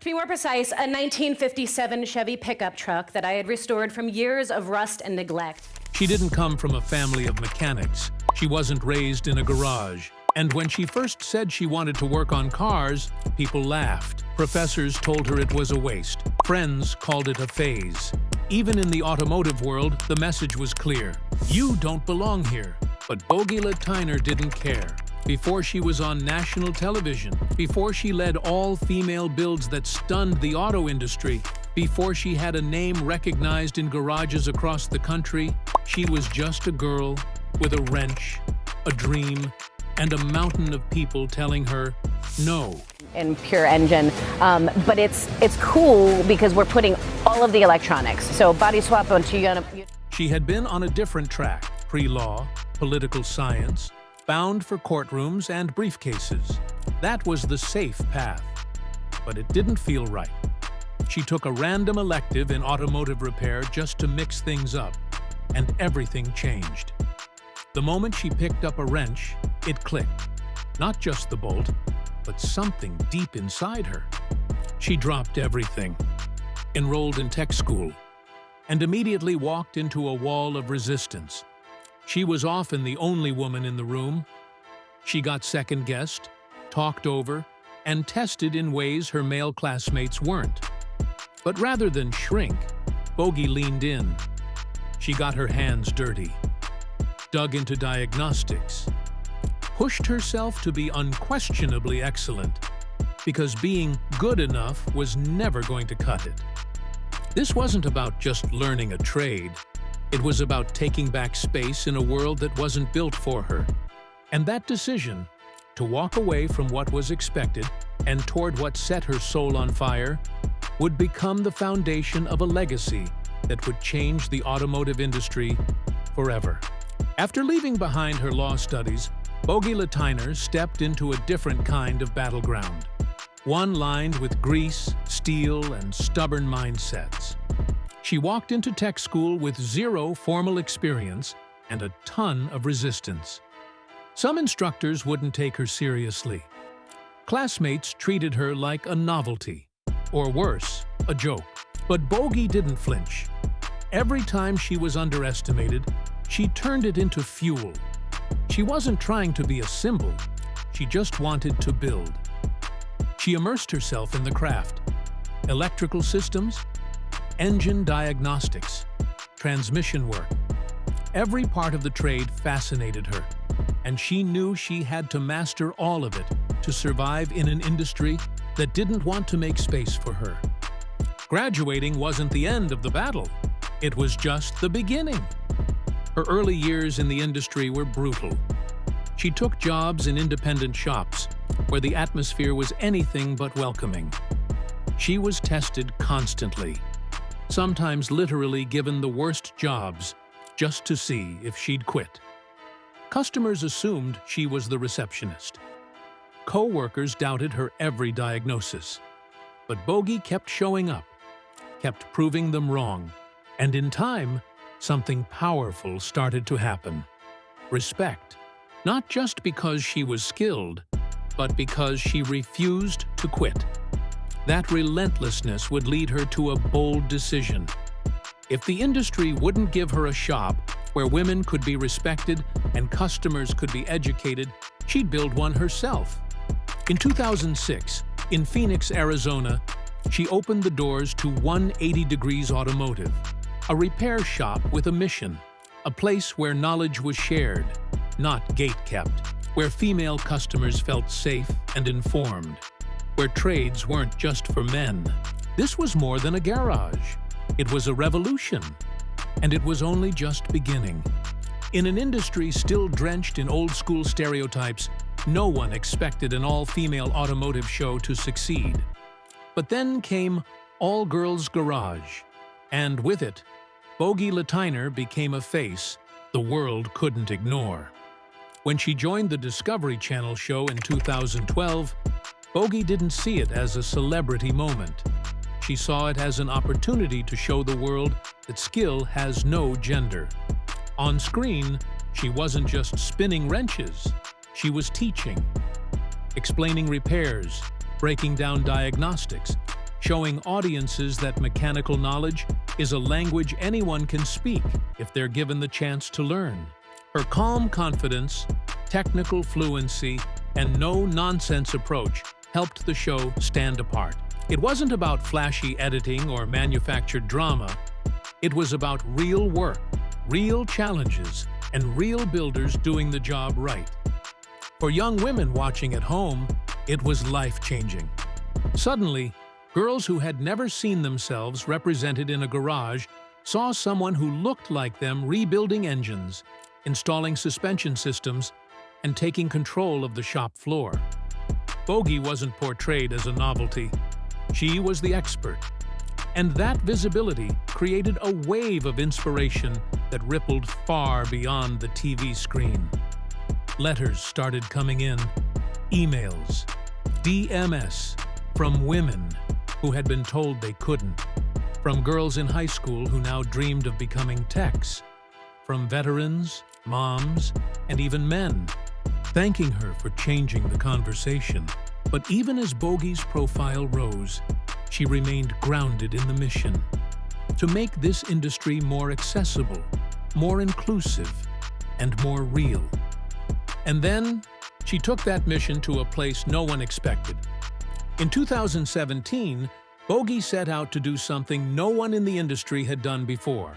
To be more precise, a 1957 Chevy pickup truck that I had restored from years of rust and neglect. She didn't come from a family of mechanics. She wasn't raised in a garage. And when she first said she wanted to work on cars, people laughed. Professors told her it was a waste. Friends called it a phase. Even in the automotive world, the message was clear. You don't belong here. But Bogi Lateiner didn't care. Before she was on national television, before she led all-female builds that stunned the auto industry, before she had a name recognized in garages across the country, she was just a girl with a wrench, a dream, and a mountain of people telling her no. In pure engine, but it's cool because we're putting all of the electronics. So body swap onto She had been on a different track, pre-law, political science, bound for courtrooms and briefcases. That was the safe path, but it didn't feel right. She took a random elective in automotive repair just to mix things up, and everything changed. The moment she picked up a wrench, it clicked. Not just the bolt, but something deep inside her. She dropped everything, enrolled in tech school, and immediately walked into a wall of resistance. She was often the only woman in the room. She got second-guessed, talked over, and tested in ways her male classmates weren't. But rather than shrink, Bogi leaned in. She got her hands dirty, dug into diagnostics, pushed herself to be unquestionably excellent, because being good enough was never going to cut it. This wasn't about just learning a trade. It was about taking back space in a world that wasn't built for her. And that decision, to walk away from what was expected and toward what set her soul on fire, would become the foundation of a legacy that would change the automotive industry forever. After leaving behind her law studies, Bogi Lateiner stepped into a different kind of battleground, one lined with grease, steel, and stubborn mindsets. She walked into tech school with zero formal experience and a ton of resistance. Some instructors wouldn't take her seriously. Classmates treated her like a novelty, or worse, a joke. But Bogi didn't flinch. Every time she was underestimated, she turned it into fuel. She wasn't trying to be a symbol, she just wanted to build. She immersed herself in the craft. Electrical systems, engine diagnostics, transmission work. Every part of the trade fascinated her, and she knew she had to master all of it to survive in an industry that didn't want to make space for her. Graduating wasn't the end of the battle, it was just the beginning. Her early years in the industry were brutal. She took jobs in independent shops, where the atmosphere was anything but welcoming. She was tested constantly, sometimes literally given the worst jobs, just to see if she'd quit. Customers assumed she was the receptionist. Co-workers doubted her every diagnosis. But Bogi kept showing up, kept proving them wrong, and in time, something powerful started to happen. Respect. Not just because she was skilled, but because she refused to quit. That relentlessness would lead her to a bold decision. If the industry wouldn't give her a shop where women could be respected and customers could be educated, she'd build one herself. In 2006, in Phoenix, Arizona, she opened the doors to 180 Degrees Automotive, a repair shop with a mission, a place where knowledge was shared, not gate-kept, where female customers felt safe and informed, where trades weren't just for men. This was more than a garage. It was a revolution, and it was only just beginning. In an industry still drenched in old-school stereotypes, no one expected an all-female automotive show to succeed. But then came All-Girls Garage, and with it, Bogi Lateiner became a face the world couldn't ignore. When she joined the Discovery Channel show in 2012, Bogi didn't see it as a celebrity moment. She saw it as an opportunity to show the world that skill has no gender. On screen, she wasn't just spinning wrenches, she was teaching, explaining repairs, breaking down diagnostics, showing audiences that mechanical knowledge is a language anyone can speak if they're given the chance to learn. Her calm confidence, technical fluency, and no-nonsense approach helped the show stand apart. It wasn't about flashy editing or manufactured drama. It was about real work, real challenges, and real builders doing the job right. For young women watching at home, it was life-changing. Suddenly, girls who had never seen themselves represented in a garage saw someone who looked like them rebuilding engines, installing suspension systems, and taking control of the shop floor. Bogi wasn't portrayed as a novelty. She was the expert. And that visibility created a wave of inspiration that rippled far beyond the TV screen. Letters started coming in, emails, DMS, from women who had been told they couldn't, from girls in high school who now dreamed of becoming techs, from veterans, moms, and even men, thanking her for changing the conversation. But even as Bogi's profile rose, she remained grounded in the mission to make this industry more accessible, more inclusive, and more real. And then, she took that mission to a place no one expected. In 2017, Bogi set out to do something no one in the industry had done before: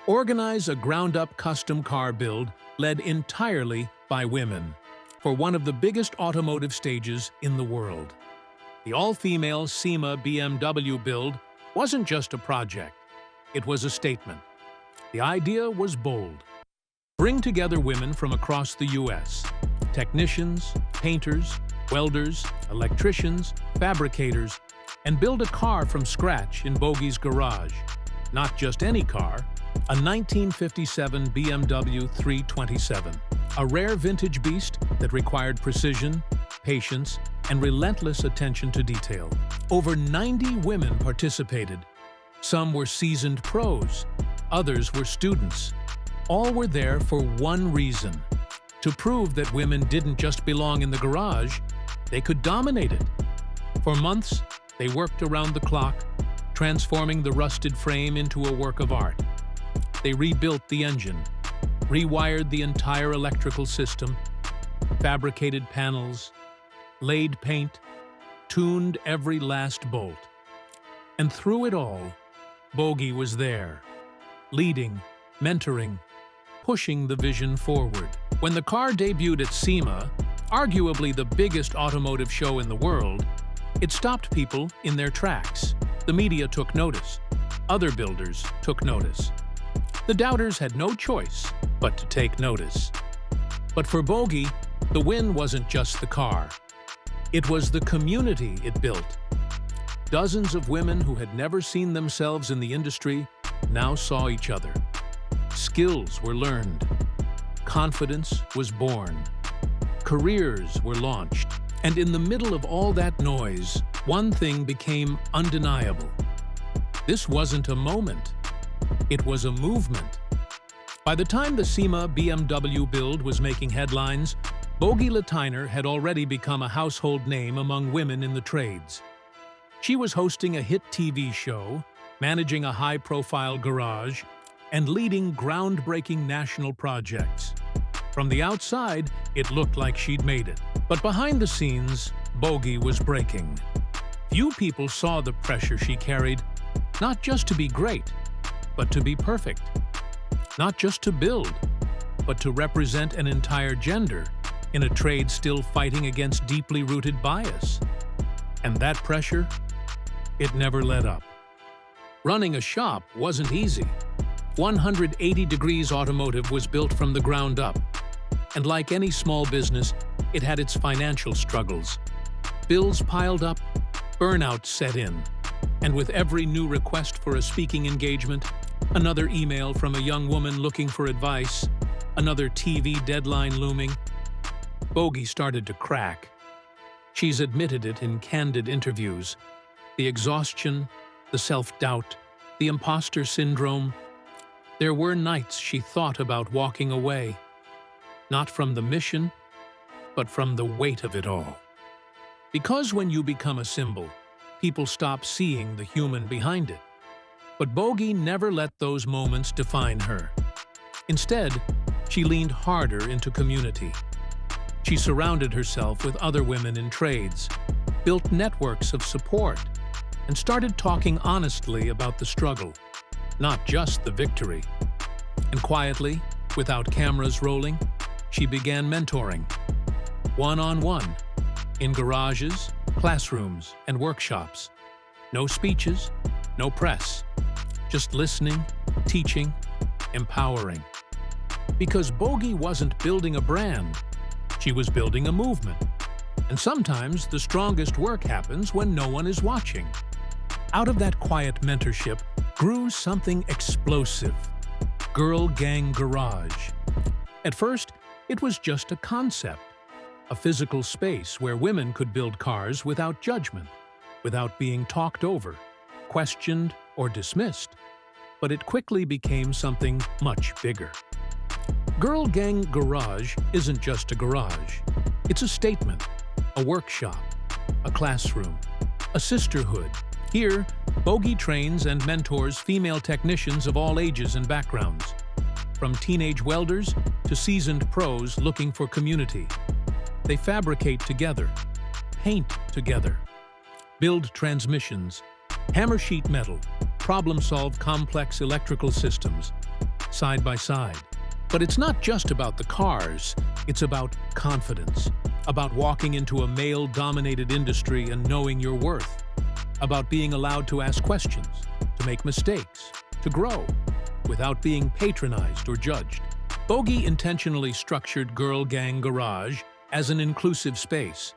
organize a ground-up custom car build led entirely by women for one of the biggest automotive stages in the world. The all-female SEMA BMW build wasn't just a project, it was a statement. The idea was bold. Bring together women from across the US, technicians, painters, welders, electricians, fabricators, and build a car from scratch in Bogi's garage. Not just any car, a 1957 BMW 327, a rare vintage beast that required precision, patience, and relentless attention to detail. Over 90 women participated. Some were seasoned pros, others were students. All were there for one reason: to prove that women didn't just belong in the garage, they could dominate it. For months, they worked around the clock, transforming the rusted frame into a work of art. They rebuilt the engine, rewired the entire electrical system, fabricated panels, laid paint, tuned every last bolt. And through it all, Bogi was there, leading, mentoring, pushing the vision forward. When the car debuted at SEMA, arguably the biggest automotive show in the world, it stopped people in their tracks. The media took notice. Other builders took notice. The doubters had no choice but to take notice. But for Bogi, the win wasn't just the car. It was the community it built. Dozens of women who had never seen themselves in the industry now saw each other. Skills were learned. Confidence was born. Careers were launched. And in the middle of all that noise, one thing became undeniable. This wasn't a moment. It was a movement. By the time the SEMA BMW build was making headlines, Bogi Lateiner had already become a household name among women in the trades. She was hosting a hit TV show, managing a high-profile garage, and leading groundbreaking national projects. From the outside, it looked like she'd made it. But behind the scenes, Bogi was breaking. Few people saw the pressure she carried, not just to be great, but to be perfect. Not just to build, but to represent an entire gender in a trade still fighting against deeply rooted bias. And that pressure, it never let up. Running a shop wasn't easy. 180 Degrees Automotive was built from the ground up. And like any small business, it had its financial struggles. Bills piled up, burnout set in. And with every new request for a speaking engagement, another email from a young woman looking for advice, another TV deadline looming, Bogi started to crack. She's admitted it in candid interviews. The exhaustion, the self-doubt, the imposter syndrome. There were nights she thought about walking away. Not from the mission, but from the weight of it all. Because when you become a symbol, people stop seeing the human behind it. But Bogi never let those moments define her. Instead, she leaned harder into community. She surrounded herself with other women in trades, built networks of support, and started talking honestly about the struggle, not just the victory. And quietly, without cameras rolling, she began mentoring, one-on-one, in garages, classrooms, and workshops. No speeches, no press, just listening, teaching, empowering. Because Bogi wasn't building a brand, she was building a movement. And sometimes the strongest work happens when no one is watching. Out of that quiet mentorship grew something explosive: Girl Gang Garage. At first, it was just a concept, a physical space where women could build cars without judgment, without being talked over, questioned, or dismissed. But it quickly became something much bigger. Girl Gang Garage isn't just a garage. It's a statement, a workshop, a classroom, a sisterhood. Here, Bogi trains and mentors female technicians of all ages and backgrounds, from teenage welders to seasoned pros looking for community. They fabricate together, paint together, build transmissions, hammer sheet metal, problem-solve complex electrical systems, side by side. But it's not just about the cars, it's about confidence, about walking into a male-dominated industry and knowing your worth, about being allowed to ask questions, to make mistakes, to grow, without being patronized or judged. Bogi intentionally structured Girl Gang Garage as an inclusive space.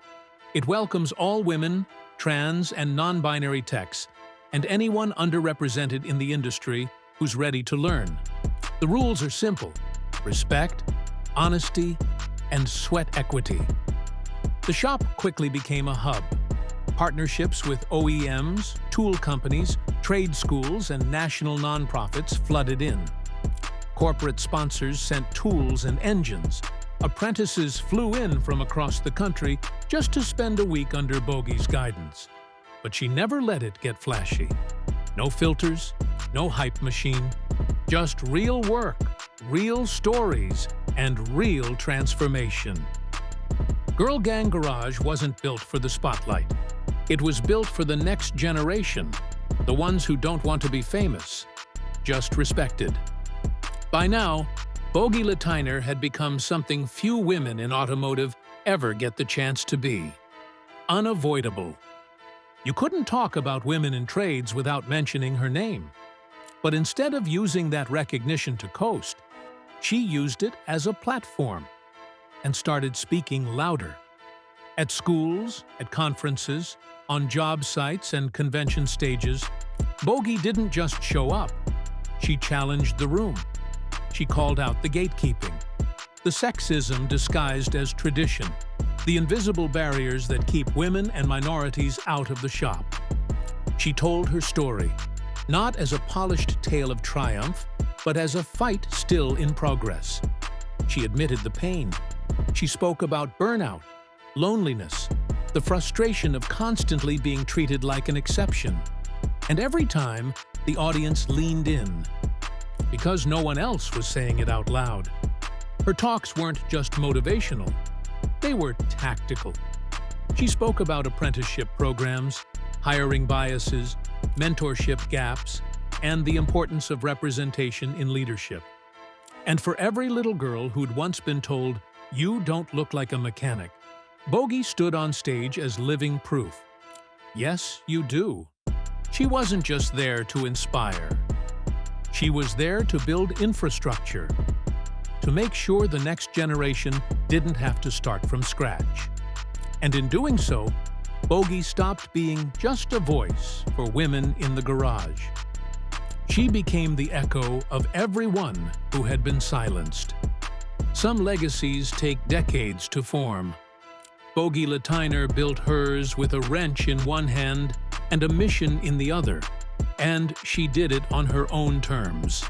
It welcomes all women, trans and non-binary techs, and anyone underrepresented in the industry who's ready to learn. The rules are simple: respect, honesty, and sweat equity. The shop quickly became a hub. Partnerships with OEMs, tool companies, trade schools, and national nonprofits flooded in. Corporate sponsors sent tools and engines. Apprentices flew in from across the country just to spend a week under Bogi's guidance. But she never let it get flashy. No filters, no hype machine, just real work, real stories, and real transformation. Girl Gang Garage wasn't built for the spotlight. It was built for the next generation, the ones who don't want to be famous, just respected. By now, Bogi Lateiner had become something few women in automotive ever get the chance to be: unavoidable. You couldn't talk about women in trades without mentioning her name. But instead of using that recognition to coast, she used it as a platform and started speaking louder. At schools, at conferences, on job sites and convention stages, Bogi didn't just show up. She challenged the room. She called out the gatekeeping, the sexism disguised as tradition, the invisible barriers that keep women and minorities out of the shop. She told her story, not as a polished tale of triumph, but as a fight still in progress. She admitted the pain. She spoke about burnout, loneliness, the frustration of constantly being treated like an exception. And every time, the audience leaned in, because no one else was saying it out loud. Her talks weren't just motivational, they were tactical. She spoke about apprenticeship programs, hiring biases, mentorship gaps, and the importance of representation in leadership. And for every little girl who'd once been told, "You don't look like a mechanic," Bogi stood on stage as living proof. Yes, you do. She wasn't just there to inspire. She was there to build infrastructure, to make sure the next generation didn't have to start from scratch. And in doing so, Bogi stopped being just a voice for women in the garage. She became the echo of everyone who had been silenced. Some legacies take decades to form. Bogi Lateiner built hers with a wrench in one hand and a mission in the other, and she did it on her own terms.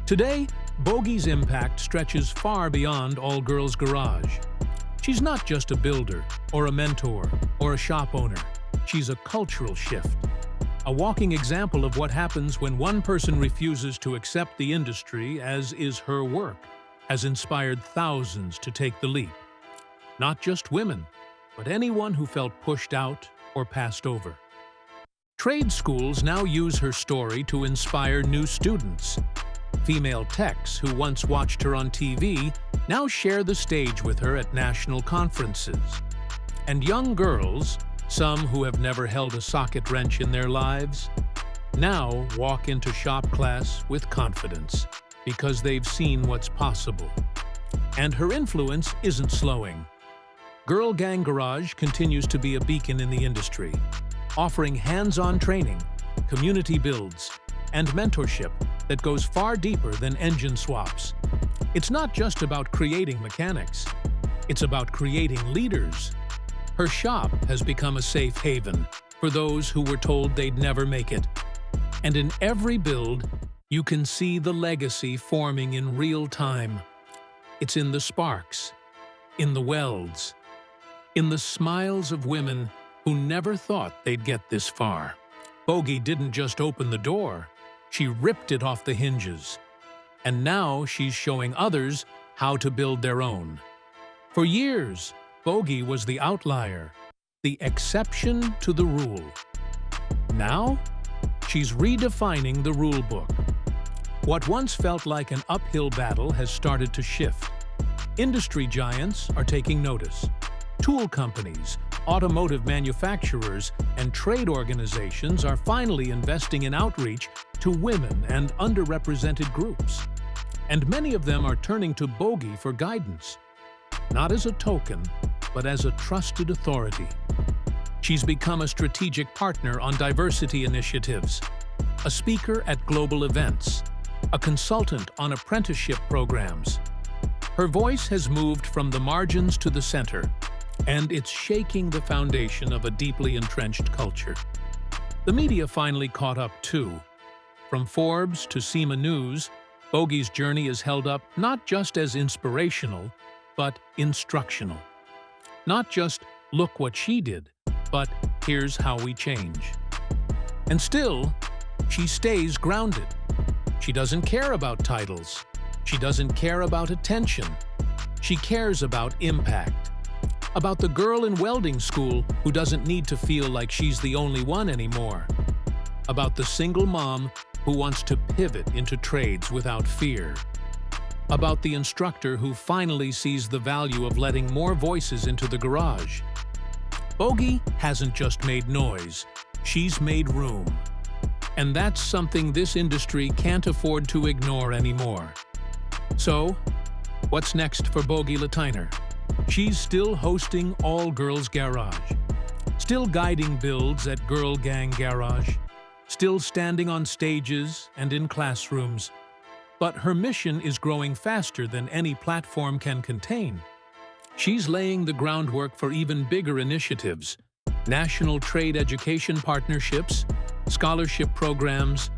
Today, Bogi's impact stretches far beyond All Girls Garage. She's not just a builder, or a mentor, or a shop owner. She's a cultural shift, a walking example of what happens when one person refuses to accept the industry as is her work, has inspired thousands to take the leap. Not just women, but anyone who felt pushed out or passed over. Trade schools now use her story to inspire new students. Female techs who once watched her on TV now share the stage with her at national conferences. And young girls, some who have never held a socket wrench in their lives, now walk into shop class with confidence because they've seen what's possible. And her influence isn't slowing. Girl Gang Garage continues to be a beacon in the industry, offering hands-on training, community builds, and mentorship that goes far deeper than engine swaps. It's not just about creating mechanics, it's about creating leaders. Her shop has become a safe haven for those who were told they'd never make it. And in every build, you can see the legacy forming in real time. It's in the sparks, in the welds, in the smiles of women who never thought they'd get this far. Bogi didn't just open the door, she ripped it off the hinges. And now she's showing others how to build their own. For years, Bogi was the outlier, the exception to the rule. Now, she's redefining the rule book. What once felt like an uphill battle has started to shift. Industry giants are taking notice. Tool companies, automotive manufacturers, and trade organizations are finally investing in outreach to women and underrepresented groups. And many of them are turning to Bogi for guidance, not as a token, but as a trusted authority. She's become a strategic partner on diversity initiatives, a speaker at global events, a consultant on apprenticeship programs. Her voice has moved from the margins to the center, and it's shaking the foundation of a deeply entrenched culture. The media finally caught up too. From Forbes to SEMA News, Bogi's journey is held up not just as inspirational, but instructional. Not just, look what she did, but here's how we change. And still, she stays grounded. She doesn't care about titles. She doesn't care about attention. She cares about impact. About the girl in welding school who doesn't need to feel like she's the only one anymore. About the single mom who wants to pivot into trades without fear. About the instructor who finally sees the value of letting more voices into the garage. Bogi hasn't just made noise, she's made room. And that's something this industry can't afford to ignore anymore. So, what's next for Bogi Lateiner? She's still hosting All Girls Garage, still guiding builds at Girl Gang Garage, still standing on stages and in classrooms. But her mission is growing faster than any platform can contain. She's laying the groundwork for even bigger initiatives, national trade education partnerships, scholarship programs,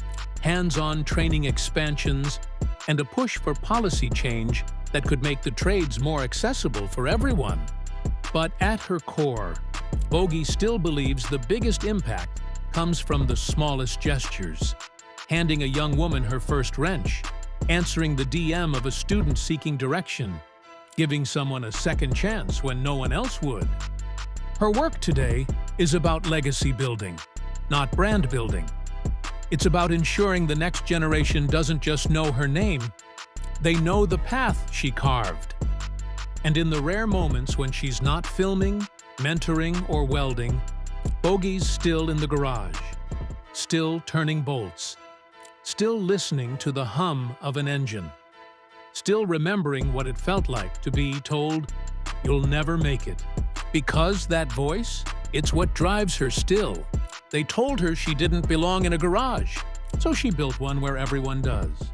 hands-on training expansions, and a push for policy change that could make the trades more accessible for everyone. But at her core, Bogi still believes the biggest impact comes from the smallest gestures. Handing a young woman her first wrench, answering the DM of a student seeking direction, giving someone a second chance when no one else would. Her work today is about legacy building, not brand building. It's about ensuring the next generation doesn't just know her name, they know the path she carved. And in the rare moments when she's not filming, mentoring, or welding, Bogi's still in the garage, still turning bolts, still listening to the hum of an engine, still remembering what it felt like to be told, "You'll never make it." Because that voice, it's what drives her still. They told her she didn't belong in a garage, so she built one where everyone does.